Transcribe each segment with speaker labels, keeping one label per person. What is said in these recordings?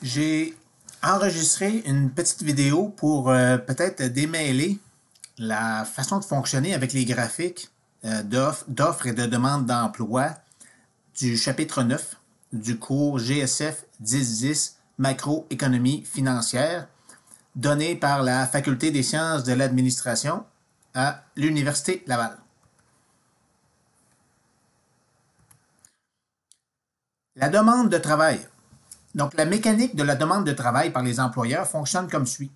Speaker 1: J'ai enregistré une petite vidéo pour peut-être démêler la façon de fonctionner avec les graphiques d'offres et de demandes d'emploi du chapitre 9 du cours GSF 1010 Macroéconomie financière donné par la Faculté des sciences de l'administration à l'Université Laval. La demande de travail. Donc, la mécanique de la demande de travail par les employeurs fonctionne comme suit.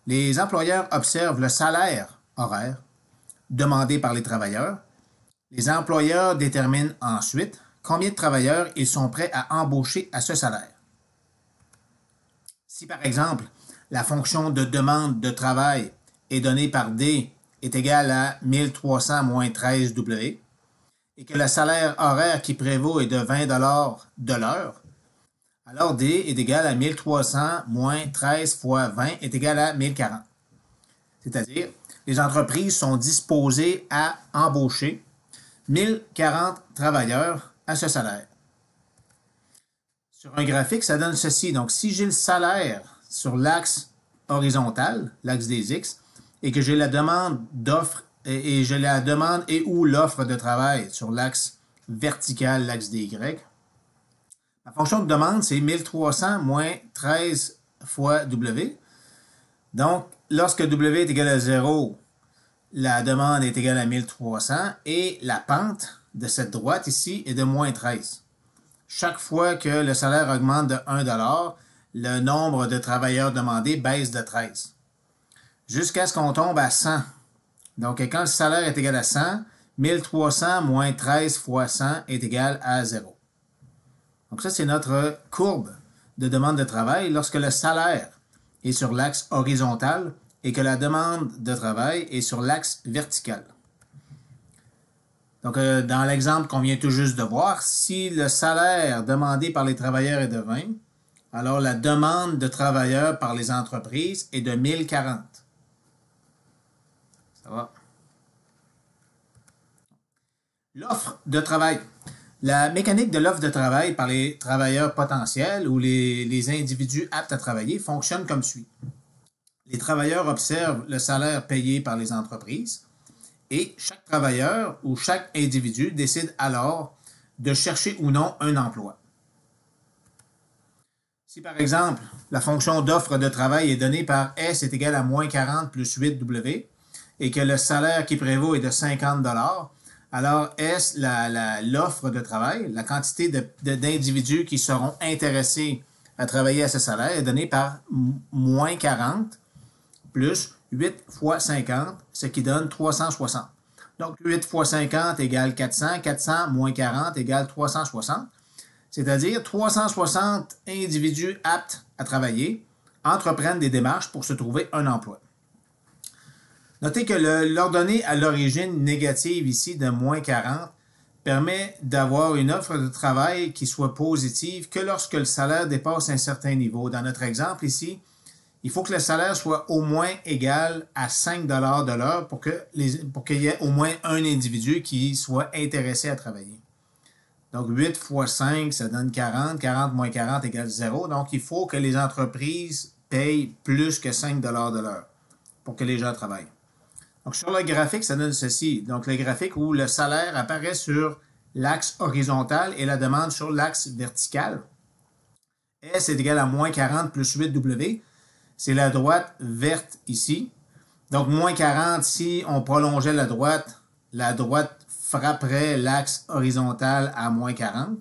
Speaker 1: Les employeurs observent le salaire horaire demandé par les travailleurs. Les employeurs déterminent ensuite combien de travailleurs ils sont prêts à embaucher à ce salaire. Si, par exemple, la fonction de demande de travail est donnée par D est égale à 1300 moins 13 W et que le salaire horaire qui prévaut est de 20 de l'heure, alors D est égal à 1300 moins 13 fois 20 est égal à 1040. C'est-à-dire, les entreprises sont disposées à embaucher 1040 travailleurs à ce salaire. Sur un graphique, ça donne ceci. Donc, si j'ai le salaire sur l'axe horizontal, l'axe des X, et que j'ai la demande d'offre et j'ai la demande et ou l'offre de travail sur l'axe vertical, l'axe des Y, la fonction de demande, c'est 1300 moins 13 fois W. Donc, lorsque W est égal à 0, la demande est égale à 1300 et la pente de cette droite ici est de moins 13. Chaque fois que le salaire augmente de 1 $, le nombre de travailleurs demandés baisse de 13. Jusqu'à ce qu'on tombe à 100. Donc, quand le salaire est égal à 100, 1300 moins 13 fois 100 est égal à 0. Donc ça, c'est notre courbe de demande de travail lorsque le salaire est sur l'axe horizontal et que la demande de travail est sur l'axe vertical. Donc, dans l'exemple qu'on vient tout juste de voir, si le salaire demandé par les travailleurs est de 20, alors la demande de travailleurs par les entreprises est de 1040. Ça va? L'offre de travail. La mécanique de l'offre de travail par les travailleurs potentiels ou les individus aptes à travailler fonctionne comme suit. Les travailleurs observent le salaire payé par les entreprises et chaque travailleur ou chaque individu décide alors de chercher ou non un emploi. Si par exemple, la fonction d'offre de travail est donnée par S est égal à moins 40 plus 8 W et que le salaire qui prévaut est de 50 $, alors S, l'offre de travail, la quantité d'individus qui seront intéressés à travailler à ce salaire est donnée par moins 40 plus 8 fois 50, ce qui donne 360. Donc 8 fois 50 égale 400, 400 moins 40 égale 360. C'est-à-dire 360 individus aptes à travailler entreprennent des démarches pour se trouver un emploi. Notez que l'ordonnée à l'origine négative ici de moins 40 permet d'avoir une offre de travail qui soit positive que lorsque le salaire dépasse un certain niveau. Dans notre exemple ici, il faut que le salaire soit au moins égal à 5 $ de l'heure pour qu'il y ait au moins un individu qui soit intéressé à travailler. Donc 8 fois 5, ça donne 40. 40 moins 40 égale 0. Donc il faut que les entreprises payent plus que 5 $ de l'heure pour que les gens travaillent. Donc, sur le graphique, ça donne ceci. Donc, le graphique où le salaire apparaît sur l'axe horizontal et la demande sur l'axe vertical. S est égal à moins 40 plus 8 W. C'est la droite verte ici. Donc, moins 40, si on prolongeait la droite frapperait l'axe horizontal à moins 40.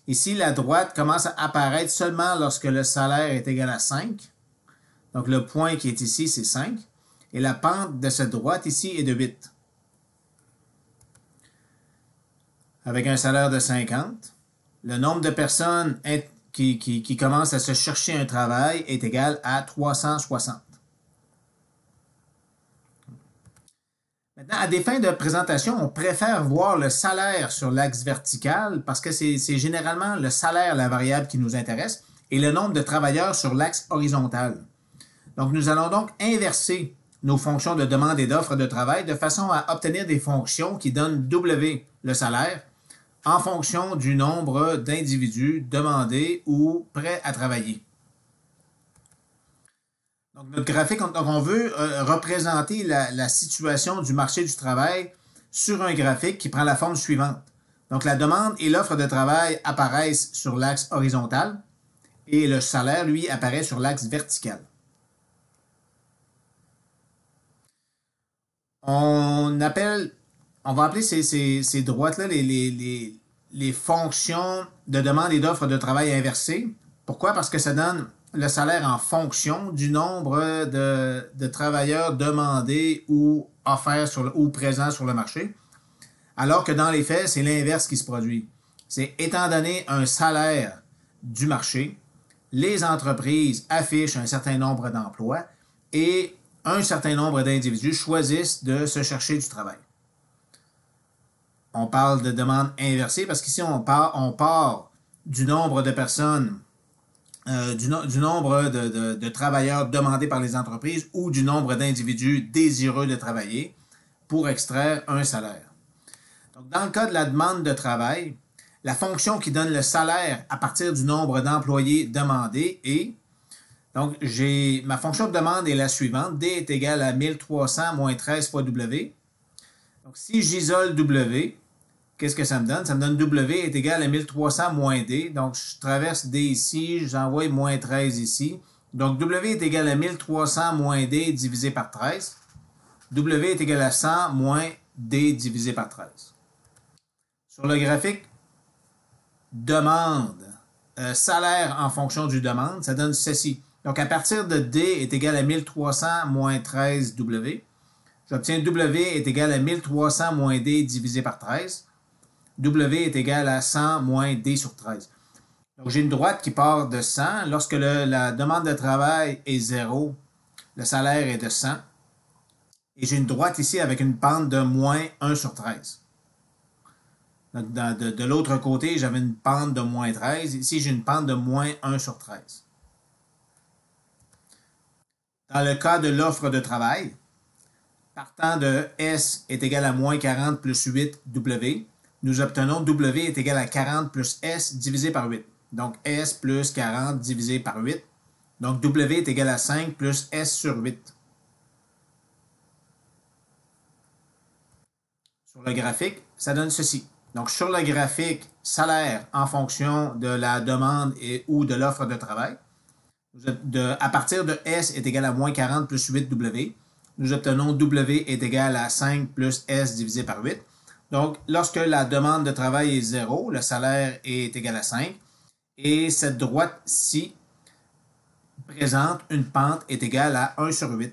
Speaker 1: Ici, la droite commence à apparaître seulement lorsque le salaire est égal à 5. Donc, le point qui est ici, c'est 5. Et la pente de cette droite ici est de 8. Avec un salaire de 50, le nombre de personnes qui commencent à se chercher un travail est égal à 360. Maintenant, à des fins de présentation, on préfère voir le salaire sur l'axe vertical parce que c'est généralement le salaire, la variable qui nous intéresse, et le nombre de travailleurs sur l'axe horizontal. Donc, nous allons donc inverser nos fonctions de demande et d'offre de travail de façon à obtenir des fonctions qui donnent W, le salaire, en fonction du nombre d'individus demandés ou prêts à travailler. Donc, notre graphique, on veut représenter la situation du marché du travail sur un graphique qui prend la forme suivante. Donc, la demande et l'offre de travail apparaissent sur l'axe horizontal et le salaire, lui, apparaît sur l'axe vertical. On va appeler ces droites-là les fonctions de demande et d'offre de travail inversées. Pourquoi? Parce que ça donne le salaire en fonction du nombre de travailleurs demandés ou offerts ou présents sur le marché. Alors que dans les faits, c'est l'inverse qui se produit. C'est étant donné un salaire du marché, les entreprises affichent un certain nombre d'emplois et un certain nombre d'individus choisissent de se chercher du travail. On parle de demande inversée parce qu'ici, on part du nombre de personnes, du nombre de travailleurs demandés par les entreprises ou du nombre d'individus désireux de travailler pour extraire un salaire. Donc, dans le cas de la demande de travail, la fonction qui donne le salaire à partir du nombre d'employés demandés est, donc ma fonction de demande est la suivante, D est égal à 1300 moins 13 fois W. Donc, si j'isole W, qu'est-ce que ça me donne? Ça me donne W est égal à 1300 moins D. Donc, je traverse D ici, j'envoie moins 13 ici. Donc, W est égal à 1300 moins D divisé par 13. W est égal à 100 moins D divisé par 13. Sur le graphique demande, salaire en fonction du demande, ça donne ceci. Donc, à partir de D est égal à 1300 moins 13 W, j'obtiens W est égal à 1300 moins D divisé par 13. W est égal à 100 moins D sur 13. Donc, j'ai une droite qui part de 100. Lorsque la demande de travail est 0, le salaire est de 100. Et j'ai une droite ici avec une pente de moins 1 sur 13. Donc, de l'autre côté, j'avais une pente de moins 13. Ici, j'ai une pente de moins 1 sur 13. Dans le cas de l'offre de travail, partant de S est égal à moins 40 plus 8 W, nous obtenons W est égal à 40 plus S divisé par 8. Donc, S plus 40 divisé par 8. Donc, W est égal à 5 plus S sur 8. Sur le graphique, ça donne ceci. Donc, sur le graphique salaire en fonction de la demande ou de l'offre de travail, à partir de S est égal à moins 40 plus 8 W, nous obtenons W est égal à 5 plus S divisé par 8. Donc, lorsque la demande de travail est 0, le salaire est égal à 5. Et cette droite-ci présente une pente est égale à 1 sur 8.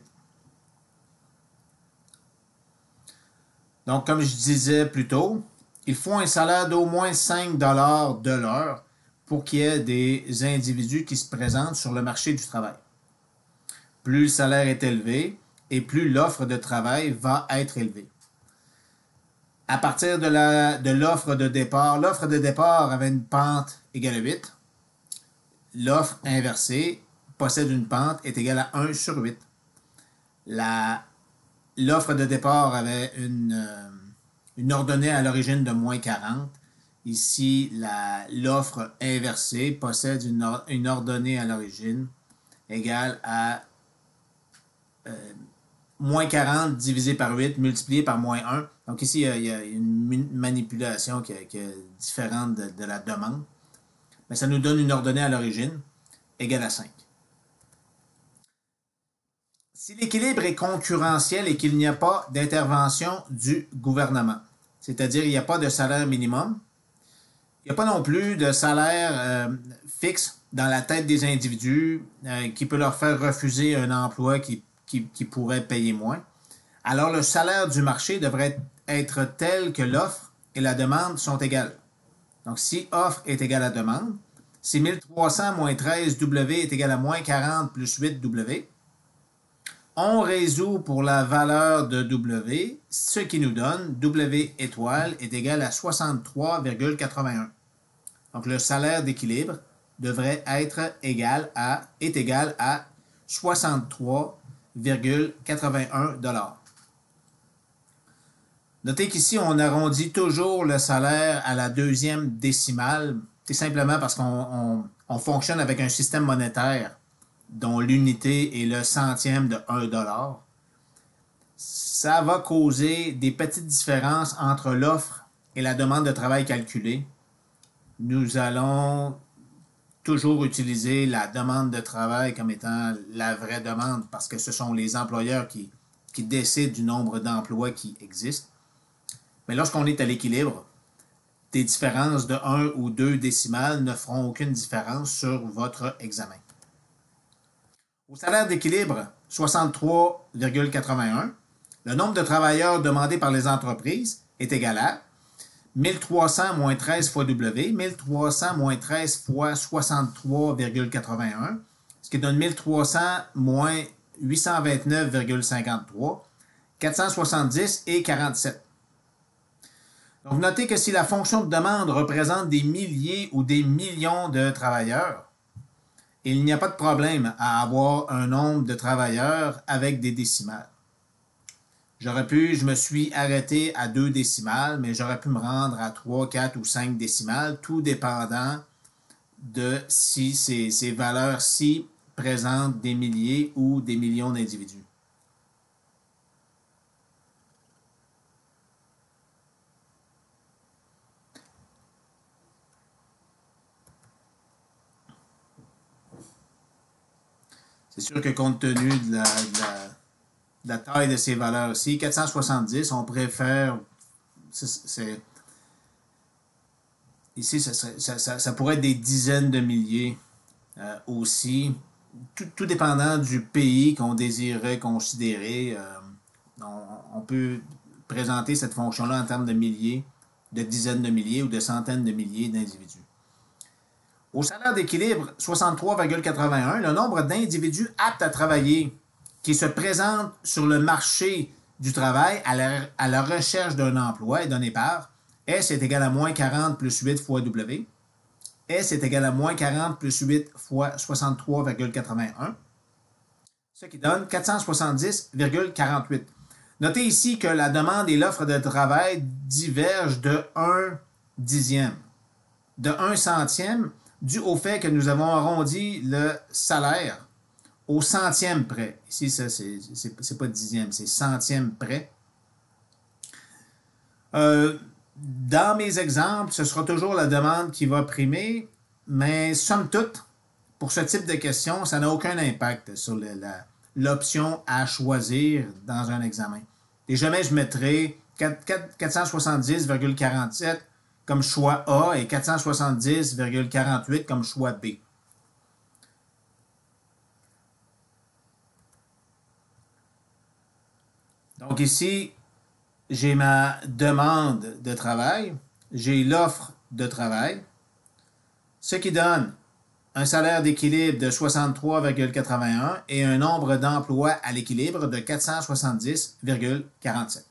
Speaker 1: Donc, comme je disais plus tôt, il faut un salaire d'au moins 5 $ de l'heure pour qu'il y ait des individus qui se présentent sur le marché du travail. Plus le salaire est élevé et plus l'offre de travail va être élevée. À partir de l'offre de départ avait une pente égale à 8. L'offre inversée possède une pente est égale à 1 sur 8. L'offre de départ avait une ordonnée à l'origine de moins 40. Ici, l'offre inversée possède une ordonnée à l'origine égale à moins 40 divisé par 8 multiplié par moins 1. Donc ici, il y a une manipulation qui est différente de la demande. Mais ça nous donne une ordonnée à l'origine égale à 5. Si l'équilibre est concurrentiel et qu'il n'y a pas d'intervention du gouvernement, c'est-à-dire il n'y a pas de salaire minimum, il n'y a pas non plus de salaire fixe dans la tête des individus qui peut leur faire refuser un emploi qui pourrait payer moins. Alors le salaire du marché devrait être tel que l'offre et la demande sont égales. Donc si offre est égale à demande, si 1300 moins 13 W est égal à moins 40 plus 8 W, on résout pour la valeur de W, ce qui nous donne W étoile est égal à 63,81. Donc le salaire d'équilibre devrait être égal à 63,81 $. Notez qu'ici, on arrondit toujours le salaire à la deuxième décimale. C'est simplement parce qu'on fonctionne avec un système monétaire dont l'unité est le centième de 1 $, ça va causer des petites différences entre l'offre et la demande de travail calculée. Nous allons toujours utiliser la demande de travail comme étant la vraie demande parce que ce sont les employeurs qui décident du nombre d'emplois qui existent. Mais lorsqu'on est à l'équilibre, des différences de 1 ou 2 décimales ne feront aucune différence sur votre examen. Au salaire d'équilibre, 63,81, le nombre de travailleurs demandés par les entreprises est égal à 1300 moins 13 fois W, 1300 moins 13 fois 63,81, ce qui donne 1300 moins 829,53, 470 et 47. Donc, notez que si la fonction de demande représente des milliers ou des millions de travailleurs, il n'y a pas de problème à avoir un nombre de travailleurs avec des décimales. Je me suis arrêté à 2 décimales, mais j'aurais pu me rendre à 3, 4 ou 5 décimales, tout dépendant de si ces valeurs-ci présentent des milliers ou des millions d'individus. C'est sûr que compte tenu de la taille de ces valeurs-ci, 470, on préfère... Ici, ça pourrait être des dizaines de milliers aussi, tout dépendant du pays qu'on désirerait considérer. On peut présenter cette fonction-là en termes de milliers, de dizaines de milliers ou de centaines de milliers d'individus. Au salaire d'équilibre, 63,81, le nombre d'individus aptes à travailler qui se présentent sur le marché du travail à la recherche d'un emploi est donné par S est égal à moins 40 plus 8 fois W. S est égal à moins 40 plus 8 fois 63,81, ce qui donne 470,48. Notez ici que la demande et l'offre de travail divergent de 1 dixième, de 1 centième, dû au fait que nous avons arrondi le salaire au centième près. Ici, c'est pas dixième, c'est centième près. Dans mes exemples, ce sera toujours la demande qui va primer, mais somme toute, pour ce type de question, ça n'a aucun impact sur l'option à choisir dans un examen. Et jamais je mettrai 470,47 comme choix A et 470,48 comme choix B. Donc ici, j'ai ma demande de travail, j'ai l'offre de travail, ce qui donne un salaire d'équilibre de 63,81 et un nombre d'emplois à l'équilibre de 470,47.